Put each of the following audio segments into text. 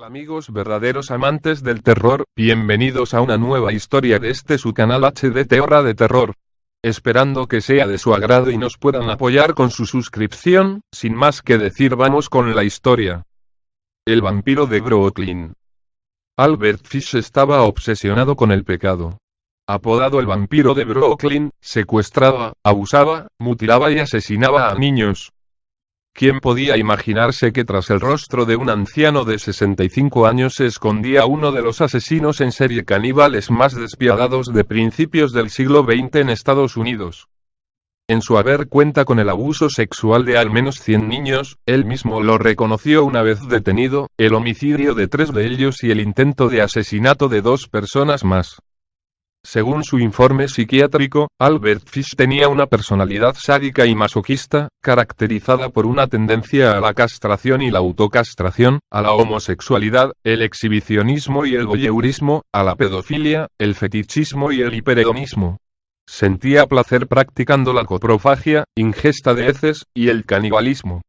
Hola amigos verdaderos amantes del terror, bienvenidos a una nueva historia de su canal HDT Hora de Terror. Esperando que sea de su agrado y nos puedan apoyar con su suscripción, sin más que decir vamos con la historia. El vampiro de Brooklyn. Albert Fish estaba obsesionado con el pecado. Apodado el vampiro de Brooklyn, secuestraba, abusaba, mutilaba y asesinaba a niños. ¿Quién podía imaginarse que tras el rostro de un anciano de 65 años se escondía uno de los asesinos en serie caníbales más despiadados de principios del siglo XX en Estados Unidos? En su haber cuenta con el abuso sexual de al menos 100 niños, él mismo lo reconoció una vez detenido, el homicidio de 3 de ellos y el intento de asesinato de 2 personas más. Según su informe psiquiátrico, Albert Fish tenía una personalidad sádica y masoquista, caracterizada por una tendencia a la castración y la autocastración, a la homosexualidad, el exhibicionismo y el voyeurismo, a la pedofilia, el fetichismo y el hipererotismo. Sentía placer practicando la coprofagia, ingesta de heces, y el canibalismo.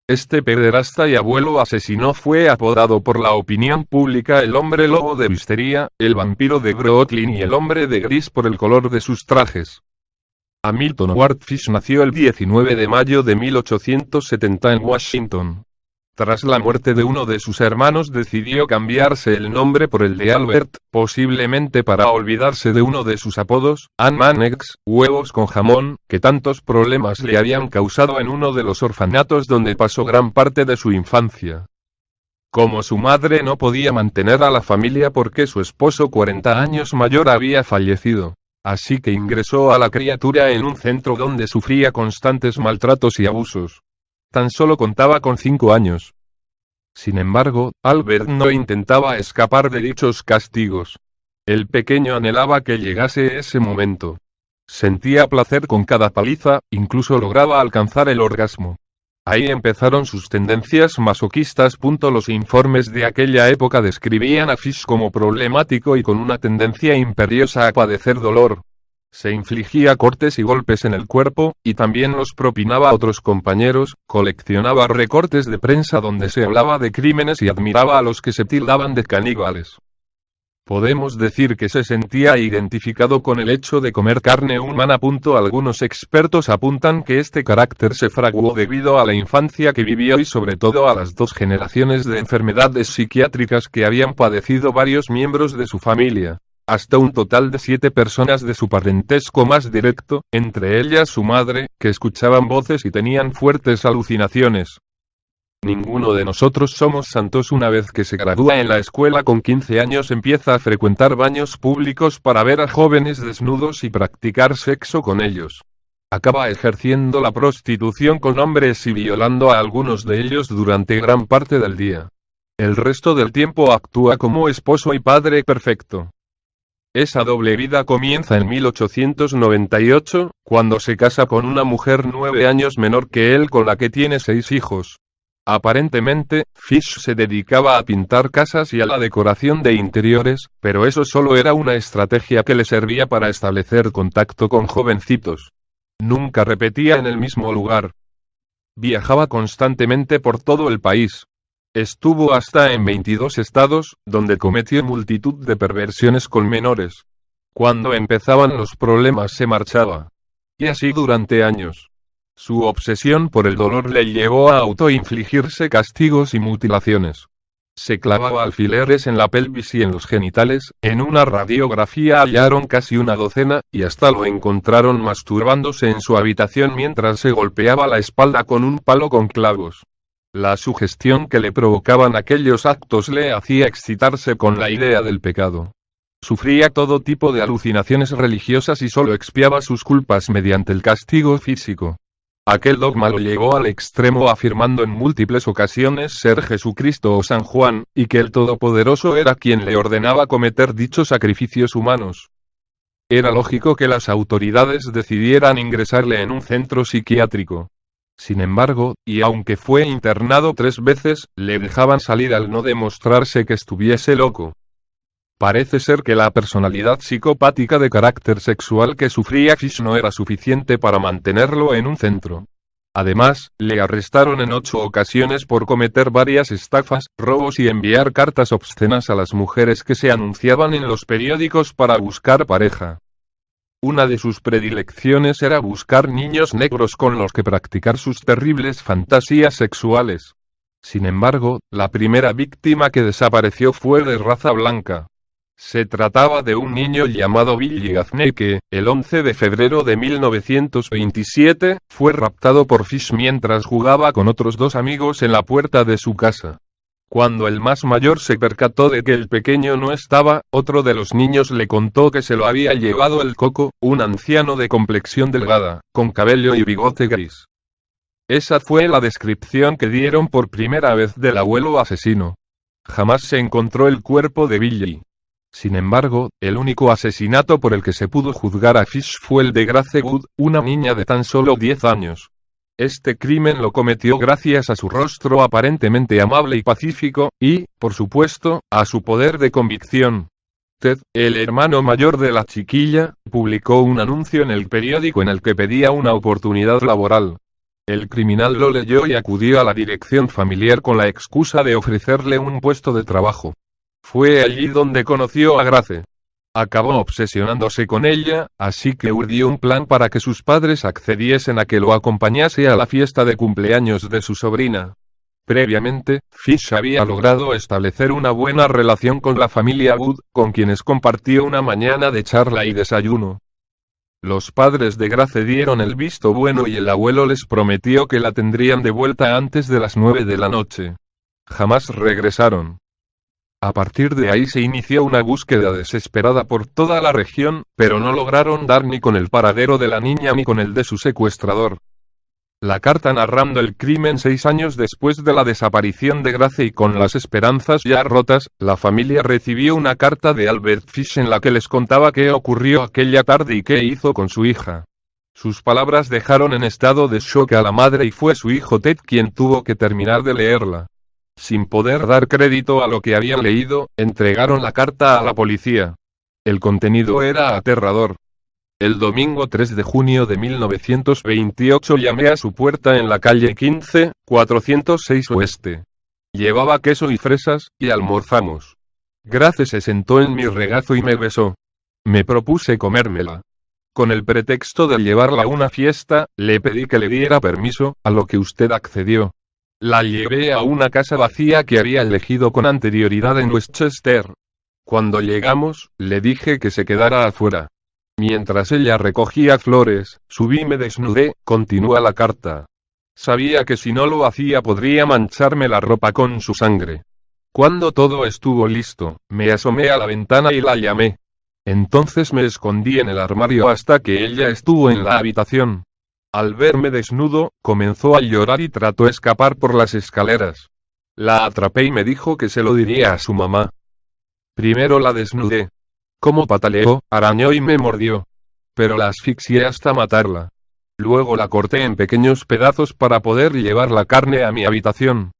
Este pederasta y abuelo asesino fue apodado por la opinión pública el hombre lobo de Wisteria, el vampiro de Brooklyn y el hombre de gris por el color de sus trajes. Hamilton Ward Fish nació el 19 de mayo de 1870 en Washington. Tras la muerte de uno de sus hermanos decidió cambiarse el nombre por el de Albert, posiblemente para olvidarse de uno de sus apodos, Ant-Man Eggs, huevos con jamón, que tantos problemas le habían causado en uno de los orfanatos donde pasó gran parte de su infancia. Como su madre no podía mantener a la familia porque su esposo 40 años mayor había fallecido, así que ingresó a la criatura en un centro donde sufría constantes maltratos y abusos. Tan solo contaba con 5 años. Sin embargo, Albert no intentaba escapar de dichos castigos. El pequeño anhelaba que llegase ese momento. Sentía placer con cada paliza, incluso lograba alcanzar el orgasmo. Ahí empezaron sus tendencias masoquistas. Los informes de aquella época describían a Fish como problemático y con una tendencia imperiosa a padecer dolor. Se infligía cortes y golpes en el cuerpo, y también los propinaba a otros compañeros, coleccionaba recortes de prensa donde se hablaba de crímenes y admiraba a los que se tildaban de caníbales. Podemos decir que se sentía identificado con el hecho de comer carne humana. Algunos expertos apuntan que este carácter se fraguó debido a la infancia que vivió y sobre todo a las 2 generaciones de enfermedades psiquiátricas que habían padecido varios miembros de su familia. Hasta un total de 7 personas de su parentesco más directo, entre ellas su madre, que escuchaban voces y tenían fuertes alucinaciones. Ninguno de nosotros somos santos. Una vez que se gradúa en la escuela con 15 años empieza a frecuentar baños públicos para ver a jóvenes desnudos y practicar sexo con ellos. Acaba ejerciendo la prostitución con hombres y violando a algunos de ellos durante gran parte del día. El resto del tiempo actúa como esposo y padre perfecto. Esa doble vida comienza en 1898, cuando se casa con una mujer 9 años menor que él con la que tiene 6 hijos. Aparentemente, Fish se dedicaba a pintar casas y a la decoración de interiores, pero eso solo era una estrategia que le servía para establecer contacto con jovencitos. Nunca repetía en el mismo lugar. Viajaba constantemente por todo el país. Estuvo hasta en 22 estados, donde cometió multitud de perversiones con menores. Cuando empezaban los problemas se marchaba. Y así durante años. Su obsesión por el dolor le llevó a autoinfligirse castigos y mutilaciones. Se clavaba alfileres en la pelvis y en los genitales. En una radiografía hallaron casi una docena, y hasta lo encontraron masturbándose en su habitación mientras se golpeaba la espalda con un palo con clavos. La sugestión que le provocaban aquellos actos le hacía excitarse con la idea del pecado. Sufría todo tipo de alucinaciones religiosas y solo expiaba sus culpas mediante el castigo físico. Aquel dogma lo llevó al extremo afirmando en múltiples ocasiones ser Jesucristo o San Juan, y que el Todopoderoso era quien le ordenaba cometer dichos sacrificios humanos. Era lógico que las autoridades decidieran ingresarle en un centro psiquiátrico. Sin embargo, y aunque fue internado 3 veces, le dejaban salir al no demostrarse que estuviese loco. Parece ser que la personalidad psicopática de carácter sexual que sufría Fish no era suficiente para mantenerlo en un centro. Además, le arrestaron en 8 ocasiones por cometer varias estafas, robos y enviar cartas obscenas a las mujeres que se anunciaban en los periódicos para buscar pareja. Una de sus predilecciones era buscar niños negros con los que practicar sus terribles fantasías sexuales. Sin embargo, la primera víctima que desapareció fue de raza blanca. Se trataba de un niño llamado Billy Gaffney que, el 11 de febrero de 1927, fue raptado por Fish mientras jugaba con otros 2 amigos en la puerta de su casa. Cuando el más mayor se percató de que el pequeño no estaba, otro de los niños le contó que se lo había llevado el Coco, un anciano de complexión delgada, con cabello y bigote gris. Esa fue la descripción que dieron por primera vez del abuelo asesino. Jamás se encontró el cuerpo de Billy. Sin embargo, el único asesinato por el que se pudo juzgar a Fish fue el de Grace Wood, una niña de tan solo 10 años. Este crimen lo cometió gracias a su rostro aparentemente amable y pacífico, y, por supuesto, a su poder de convicción. Ted, el hermano mayor de la chiquilla, publicó un anuncio en el periódico en el que pedía una oportunidad laboral. El criminal lo leyó y acudió a la dirección familiar con la excusa de ofrecerle un puesto de trabajo. Fue allí donde conoció a Grace. Acabó obsesionándose con ella, así que urdió un plan para que sus padres accediesen a que lo acompañase a la fiesta de cumpleaños de su sobrina. Previamente, Fish había logrado establecer una buena relación con la familia Wood, con quienes compartió una mañana de charla y desayuno. Los padres de Grace dieron el visto bueno y el abuelo les prometió que la tendrían de vuelta antes de las 9 de la noche. Jamás regresaron. A partir de ahí se inició una búsqueda desesperada por toda la región, pero no lograron dar ni con el paradero de la niña ni con el de su secuestrador. La carta narrando el crimen 6 años después de la desaparición de Grace y con las esperanzas ya rotas, la familia recibió una carta de Albert Fish en la que les contaba qué ocurrió aquella tarde y qué hizo con su hija. Sus palabras dejaron en estado de shock a la madre y fue su hijo Ted quien tuvo que terminar de leerla. Sin poder dar crédito a lo que habían leído, entregaron la carta a la policía. El contenido era aterrador. El domingo 3 de junio de 1928 llamé a su puerta en la calle 15, 406 Oeste. Llevaba queso y fresas, y almorzamos. Grace se sentó en mi regazo y me besó. Me propuse comérmela. Con el pretexto de llevarla a una fiesta, le pedí que le diera permiso, a lo que usted accedió. La llevé a una casa vacía que había elegido con anterioridad en Westchester. Cuando llegamos, le dije que se quedara afuera. Mientras ella recogía flores, subí y me desnudé, continúa la carta. Sabía que si no lo hacía podría mancharme la ropa con su sangre. Cuando todo estuvo listo, me asomé a la ventana y la llamé. Entonces me escondí en el armario hasta que ella estuvo en la habitación. Al verme desnudo, comenzó a llorar y trató de escapar por las escaleras. La atrapé y me dijo que se lo diría a su mamá. Primero la desnudé. Como pataleó, arañó y me mordió. Pero la asfixié hasta matarla. Luego la corté en pequeños pedazos para poder llevar la carne a mi habitación.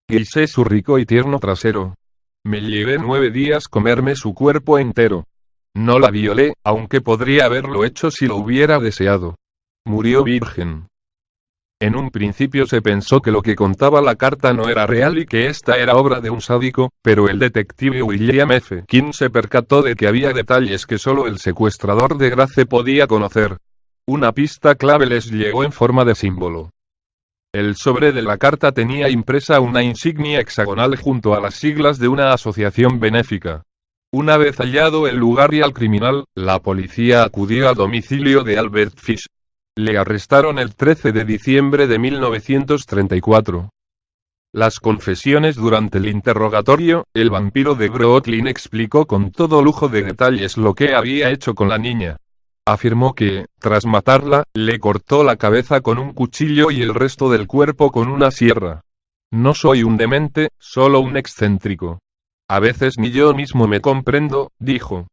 Guisé su rico y tierno trasero. Me llevé 9 días comerme su cuerpo entero. No la violé, aunque podría haberlo hecho si lo hubiera deseado. Murió virgen. En un principio se pensó que lo que contaba la carta no era real y que esta era obra de un sádico, pero el detective William F. King se percató de que había detalles que solo el secuestrador de Grace podía conocer. Una pista clave les llegó en forma de símbolo. El sobre de la carta tenía impresa una insignia hexagonal junto a las siglas de una asociación benéfica. Una vez hallado el lugar y al criminal, la policía acudió al domicilio de Albert Fish. Le arrestaron el 13 de diciembre de 1934. Las confesiones durante el interrogatorio, el vampiro de Brooklyn explicó con todo lujo de detalles lo que había hecho con la niña. Afirmó que, tras matarla, le cortó la cabeza con un cuchillo y el resto del cuerpo con una sierra. No soy un demente, solo un excéntrico. A veces ni yo mismo me comprendo, dijo.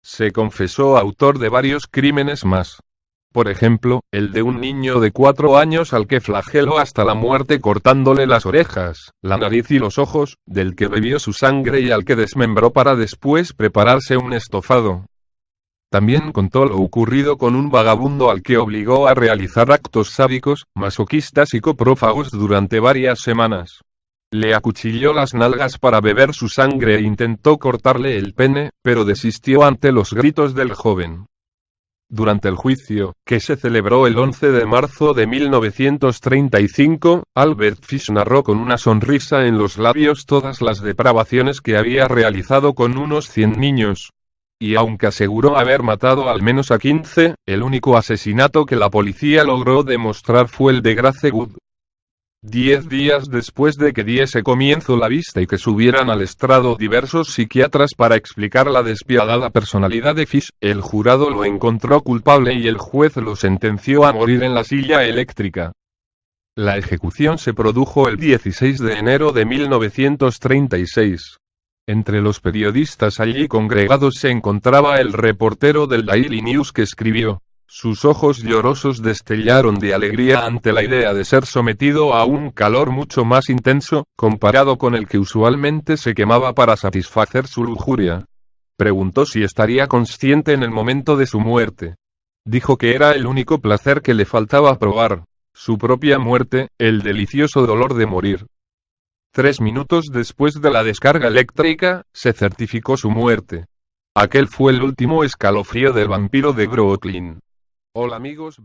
Se confesó autor de varios crímenes más. Por ejemplo, el de un niño de 4 años al que flageló hasta la muerte cortándole las orejas, la nariz y los ojos, del que bebió su sangre y al que desmembró para después prepararse un estofado. También contó lo ocurrido con un vagabundo al que obligó a realizar actos sádicos, masoquistas y coprófagos durante varias semanas. Le acuchilló las nalgas para beber su sangre e intentó cortarle el pene, pero desistió ante los gritos del joven. Durante el juicio, que se celebró el 11 de marzo de 1935, Albert Fish narró con una sonrisa en los labios todas las depravaciones que había realizado con unos 100 niños. Y aunque aseguró haber matado al menos a 15, el único asesinato que la policía logró demostrar fue el de Grace Good. 10 días después de que diese comienzo la vista y que subieran al estrado diversos psiquiatras para explicar la despiadada personalidad de Fish, el jurado lo encontró culpable y el juez lo sentenció a morir en la silla eléctrica. La ejecución se produjo el 16 de enero de 1936. Entre los periodistas allí congregados se encontraba el reportero del Daily News que escribió: sus ojos llorosos destellaron de alegría ante la idea de ser sometido a un calor mucho más intenso, comparado con el que usualmente se quemaba para satisfacer su lujuria. Preguntó si estaría consciente en el momento de su muerte. Dijo que era el único placer que le faltaba probar: su propia muerte, el delicioso dolor de morir. 3 minutos después de la descarga eléctrica, se certificó su muerte. Aquel fue el último escalofrío del vampiro de Brooklyn. Hola amigos.